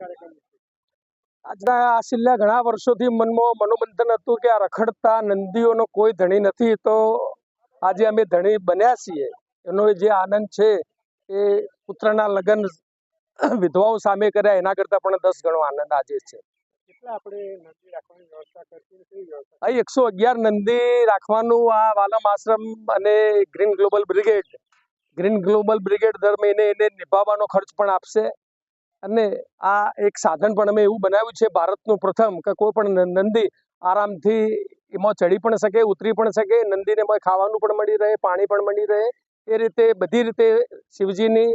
આજના છેલ્લા ઘણા વર્ષોથી મનમાં મનોમંથન હતું કે આ રખડતા નંદીઓનો કોઈ ધણી નથી, તો આજે અમે ધણી બન્યા છીએ. એનો જે આનંદ છે એ પુત્રના લગ્ન વિધવાઓ સામે કર્યા એના કરતાં પણ 10 ગણો આનંદ આજે છે. અહીં 111 નંદી રાખવાનું આ વાલમ આશ્રમ અને ગ્રીન ગ્લોબલ બ્રિગેડ દર મહિને એને નિભાવવાનો ખર્ચ પણ આપશે. અને આ એક સાધન પણ અમે એવું બનાવ્યું છે, ભારતનું પ્રથમ, કે કોઈ પણ નંદી આરામથી એમાં ચડી પણ શકે, ઉતરી પણ શકે, નંદીને એમાં ખાવાનું પણ મળી રહે, પાણી પણ મળી રહે. એ રીતે બધી રીતે શિવજીની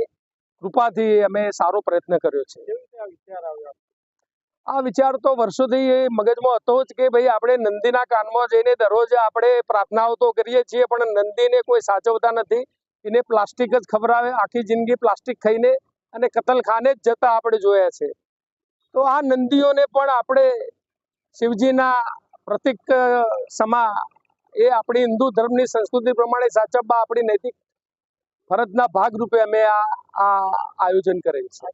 કૃપાથી અમે સારો પ્રયત્ન કર્યો છે. આ વિચાર તો વર્ષોથી મગજમાં હતો જ કે ભાઈ આપણે નંદીના કાનમાં જઈને દરરોજ આપણે પ્રાર્થનાઓ તો કરીએ છીએ, પણ નંદીને કોઈ સાચવતા નથી. એને પ્લાસ્ટિક જ ખવડાવે, આખી જિંદગી પ્લાસ્ટિક ખાઈને અને કતલખાને જ જતા આપણે જોયા છે. તો આ નંદીઓને પણ આપણે શિવજીના પ્રતિક સમા એ આપણી હિન્દુ ધર્મની સંસ્કૃતિ પ્રમાણે સાચવવા આપણી નૈતિક ફરજના ભાગરૂપે અમે આ આયોજન કરેલ છે.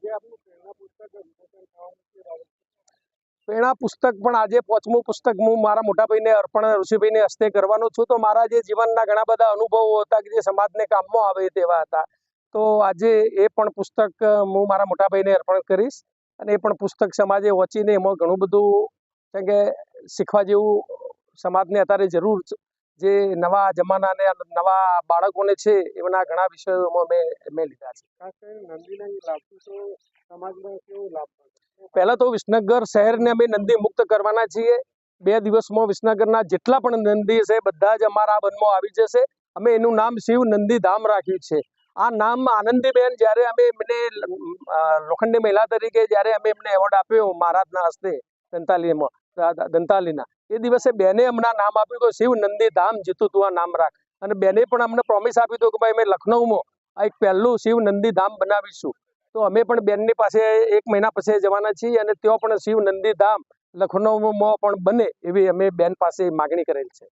પ્રેરણા પુસ્તક પણ આજે 5મું પુસ્તક હું મારા મોટા ભાઈને અર્પણ ઋષિભાઈને હસ્તે કરવાનો છું. તો મારા જે જીવનના ઘણા બધા અનુભવો હતા કે જે સમાજને કામમાં આવે તેવા હતા, તો આજે એ પણ પુસ્તક હું મારા મોટા ભાઈને અર્પણ કરીશ. અને એ પણ પુસ્તક સમાજે વાંચીને એમાં ઘણું બધું કે શીખવા જેવું સમાજને અત્યારે જરૂર જે નવા જમાનાને નવા બાળકોને છે એના ઘણા વિષયોમાં મેં લીધા છે. પહેલા તો વિસનગર શહેરને અમે નંદી મુક્ત કરવાના છીએ. 2 દિવસમાં વિસનગરના જેટલા પણ નંદી છે બધા જ અમારા વનમાં આવી જશે. અમે એનું નામ શિવ નંદી ધામ રાખ્યું છે. આ નામ આનંદીબેન જ્યારે અમે એમને લોખંડી મહિલા તરીકે જ્યારે અમે એમને એવોર્ડ આપ્યો મહારાજના હસ્તે દંતાલીના, એ દિવસે બેને હમણાં નામ આપ્યું કે શિવ નંદી ધામ જીતું તું આ નામ રાખ. અને બેને પણ અમને પ્રોમિસ આપી હતું કે ભાઈ અમે લખનઉમાં આ એક પહેલું શિવ નંદી ધામ બનાવીશું. તો અમે પણ બેનની પાસે 1 મહિના પછી જવાના છીએ અને ત્યાં પણ શિવ નંદી ધામ લખનઉમાં પણ બને એવી અમે બેન પાસે માગણી કરેલ છે.